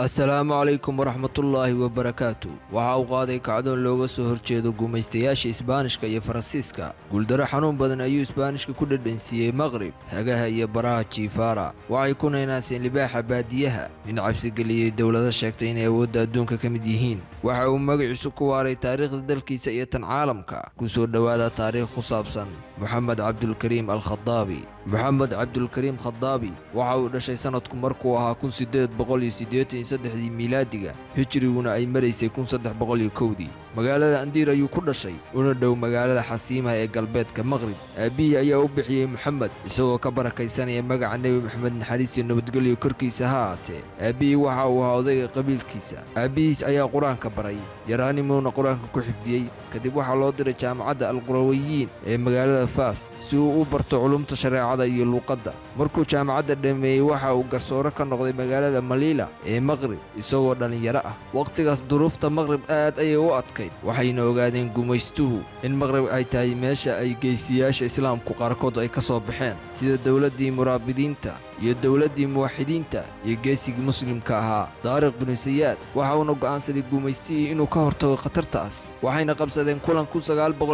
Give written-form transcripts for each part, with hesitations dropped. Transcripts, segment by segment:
السلام عليكم ورحمة الله وبركاته. waxa uu qaaday kacdoon looga soo horjeedo gumaystayaasha Isbaanishka iyo Faransiiska. Guuldaro xanuun badan ayuu Isbaanishka ku dhadhansiiyey Maghrib, hagaha iyo baraha Jifara. Waxay ku naynaaseen libaaxa baadiyaha, nin cabsi geliyey dowladda sheegtay inay awoodda adduunka ka mid yihiin. Waxa uu magaciisu ku waaray taariikhda dalkiisa iyo tan caalamka. Ku soo dhawaada taariikh ku saabsan Mohamed Abdulkarim Al-Khattabi. Mohamed Abdulkarim Khattabi waxa uu dhashay sanadku markuu ahaa 1883 miilaadiga, hijriguna ay maraysay 1301. magaalada Andiir ayuu ku dhashay, una dhow magaalada Xasiima ee galbeedka Maghrib. Aabihii ayaa u bixiyey Mohamed isagoo ka barakaysanaya magaca Nebi Maxamed naxariis iyo nabadgelyo korkiisa ha ahaatee. Aabihii waxa uu ahaa odayga qabiilkiisa. Aabihiis ayaa qur-aanka baray, yaraanimuuna qur-aanka ku xifdiyey. Kadib waxaa loo diray jaamacadda Al-Qurawiyiin ee magaalada Faas si uu u barto culumta shareecada iyo luqadda. Markuu jaamacadda dhameeyey waxa uu garsoore ka noqday magaalada Malila ee Maghrib isagoo dhalinyaro ah. waqtigaas duruufta Maghrib aad ayay u adkayd, waxayna ogaadeen gumaystuhu in Maghrib ay tahay meesha ay geesiyaasha islaamku qaarkood ay ka soo baxeen, sida dowladdii muraabidiinta iyo dowladdii muwaxidiinta iyo geesigii muslimka ahaa Daariq bin Siyaad. waxa uuna go'aansaday gumaystigii inuu ka hortago khatartaas, waxayna qabsadeen kulan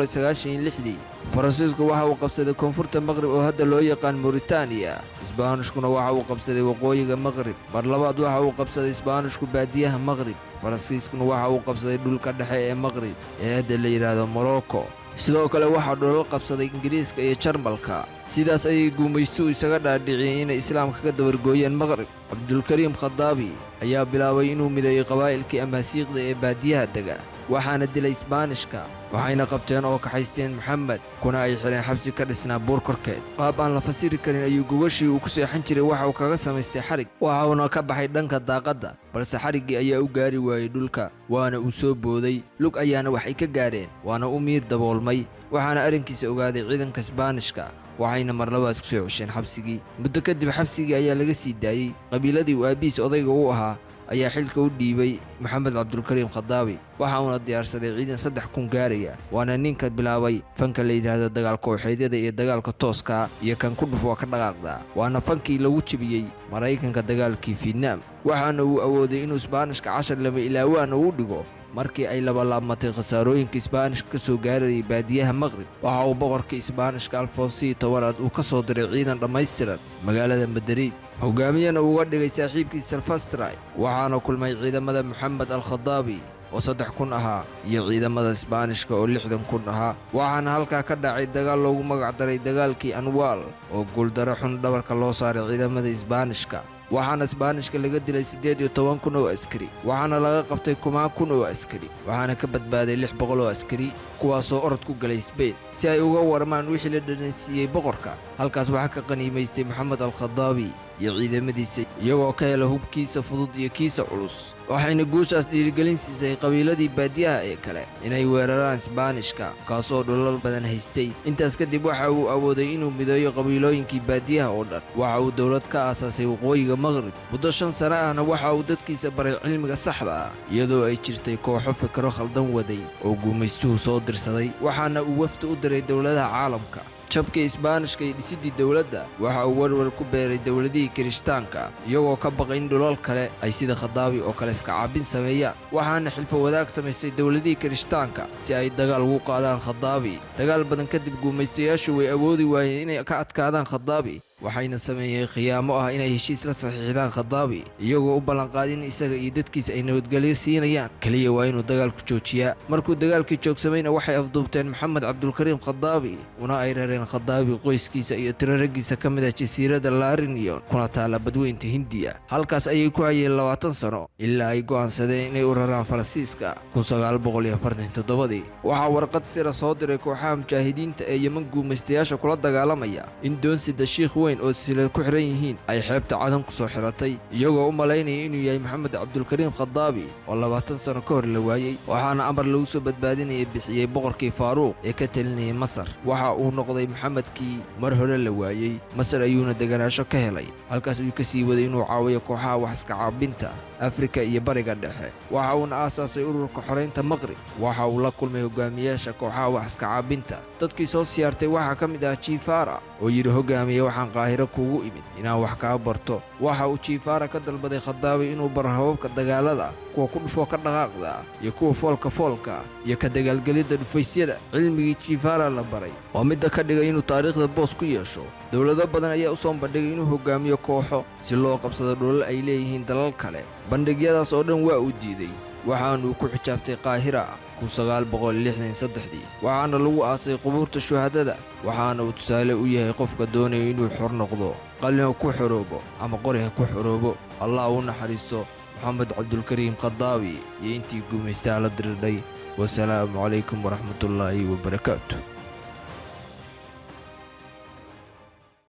1996. Faransiisku waxa uu qabsaday koonfurta Maghrib oo hadda loo yaqaan Mauritania. Isbaanishkuna waxa uu qabsaday waqooyiga Maghrib. mar labaad waxa uu qabsaday Isbaanishku baadiyaha Maghrib. Faransiiskuna waxa uu qabsaday dhulka dhexe ee Maghrib ee hadda la yiraahdo Morocco. sidoo kale waxaa dhulal qabsaday Ingiriiska iyo Jarmalka. sidaas ayay gumaystuhu isaga dhaadhiciyeen inay islaamka ka dabargooyeen Maghrib. Abdulkarim Khattabi ayaa bilaabay inuu mideeyo qabaa'ilkii Amaasiiqda ee baadiyaha dega, waxaana dilay Isbaanishka, waxayna qabteen oo kaxaysteen Mohamed, kuna ay xireen xabsi ka dhisnaa buur korkeed. qaab aan la fasiri karin ayuu gogashii uu ku seexan jiray waxa uu kaga samaystay xarig, waxauna ka baxay dhanka daaqadda, balse xariggii ayaa u gaari waayey dhulka, waana uu soo booday. lug ayaana waxay ka gaareen, waana u miir daboolmay, waxaana arrinkiisa ogaaday ciidanka Isbaanishka, waxayna mar labaad ku soo cesheen xabsigii. muddo kadib xabsigii ayaa laga sii daayey. qabiiladii uu aabihiis odayga u ahaa ayaa xilka u dhiibay Mohamed Abdulkarim Khattabi, waxa uuna diyaarsaday ciidan 3,000 gaaraya, waana ninka bilaabay fanka la yidhaahdo dagaal kooxeedyada iyo dagaalka tooska iyo kan ku dhufo ka dhaqaaqda, waana fankii lagu jebiyey Maraykanka dagaalkii Vietnam. waxaana uu awooday inuu Isbaanishka 10 lama ilaawaan u dhigo markii ay laabmatay khasaarooyinka Isbaanishka ka soo gaarayay baadiyaha Maghrib. waxa uu boqorka Isbaanishka Alfonso X uu ka soo diray ciidan dhammaystiran magaalada Madrid, hogaamiyana uga dhigay saaxiibkiisa Salfastray. waxaana kulmay ciidamada Mohamed Al-Khattabi oo 3,000 ahaa iyo ciidamada Isbaanishka oo 60,000 ahaa, waxaana halkaa ka dhacay dagaal loogu magac daray dagaalkii Anwal oo guuldaro xun dhabarka loo saaray ciidamada Isbaanishka. waxaana Isbaanishka laga dilay 18,000 oo askari, waxaana laga qabtay 10,000 oo askari, waxaana ka badbaaday 600 oo askari kuwaasoo orod ku galay Spain si ay uga warmaan wixii la dhadhansiiyey boqorka. halkaas waxaa ka qaniimaystay Mohamed Al-Khattabi iyo ciidamadiisa iyagoo ka hela hubkiisa fudud iyo kiisa culus, waxayna guushaas dhiirigelin siisay qabiiladii baadiyaha ee kale inay weeraraan Isbaanishka, kaasoo dhulal badan haystay. intaas kadib waxa uu awooday inuu mideeyo qabiilooyinkii baadiyaha oo dhan. waxa uu dowlad ka aasaasay waqooyiga Maghrib. muddo 5 sano ahna waxa uu dadkiisa baray cilmiga saxda ah, iyadoo ay jirtay kooxo fikro khaldan waday oo gumaystuhu soo dirsaday, waxaana uu wafdi u diray dowladaha caalamka. jabkii Isbaanishka iyo dhisidii dowladda waxa uu warwar ku beeray dowladihii Kirishtaanka, iyagoo ka baqay in dhulal kale ay sida Khattabi oo kale iska caabin sameeyaan, waxaana xilfo wadaag samaystay dowladihii Kirishtaanka si ay dagaal ugu qaadaan Khattabi. dagaal badan kadib gumaystayaashu way awoodi waayeen inay ka adkaadaan Khattabi, waxayna sameeyeen khiyaamo ah inay heshiis la saxiixdaan Khattabi, iyagoo u ballanqaadin isaga iyo dadkiisa ay nabadgelyo siinayaan, kaliya waa inuu dagaalku joojiyaa. markuu dagaalkii joogsamayna waxay afduubteen Mohamed Abdulkarim Khattabi, una ay rareen Khattabi qoyskiisa iyo tiro raggiisa ka mid ah jasiiradda La Réunion kuna taala badweynta Hindiya. halkaas ayay ku hayeen 20 sano ilaa ay go'aansadeen inay u raraan Faransiiska 1947. waxaa warqad sira soo diray kooxaha mujaahidiinta ee Yemen gumaystayaasha kula dagaalamaya in doonsida Sheikh oo sila ku xiran yihiin ay xeebta Cadan ku soo xiratay, iyagoo u malaynaya inuu yahay Mohamed Abdulkarim Khattabi oo 20 sano ka hor la waayey. waxaana amar lagu soo badbaadinayay bixiyey boqorkii Faaruq ee ka talinayay Masar. waxa uu noqday Mohamedkii mar hore la waayey, Masar ayuuna deganaasho ka helay. halkaas ayuu ka sii waday inuu caawiyo kooxaha wax iska caabinta Afrika iyo Bariga Dhexe. waxa uuna aasaasay ururka xoreynta Maghrib. waxa uu la kulmay hogaamiyaasha kooxaha wax iska caabinta. dadkii soo siyaartay waxaa ka mid ah Jifara oo yidhi hoggaamiye waxaan qaahiro kuugu imid inaan wax kaa barto. Waxa uu jiifaara ka dalbaday Khadaabi inuu baro hababka dagaalada, kuwa ku dhufoo ka dhaqaaqda iyo kuwa foolka iyo ka dagaalgelidda dhufaysyada. Cilmigii jiifaara la baray waa midda ka dhigay inuu taariikhda boos ku yeesho. Dowlado badan ayaa u soo bandhigay inuu hoggaamiyo kooxo si loo qabsado dhulal ay leeyihiin dalal kale. Bandhigyadaas oo dhan waa uu diiday, waxaanuu ku xijaabtay Qaahira 1963 waxaana lagu aasay qubuurta shuhadada. waxaana uu tusaale u yahay qofka doonaya inuu xor noqdo, qalin ku xoroobo ama qori ku xoroobo. Allah u naxariisto Maxamed Cabdulkariim Khadaabi iyo intii gumaystaha la dirirday. Wassalaamu calaykum waraxmatullaahi wabarakaatuh.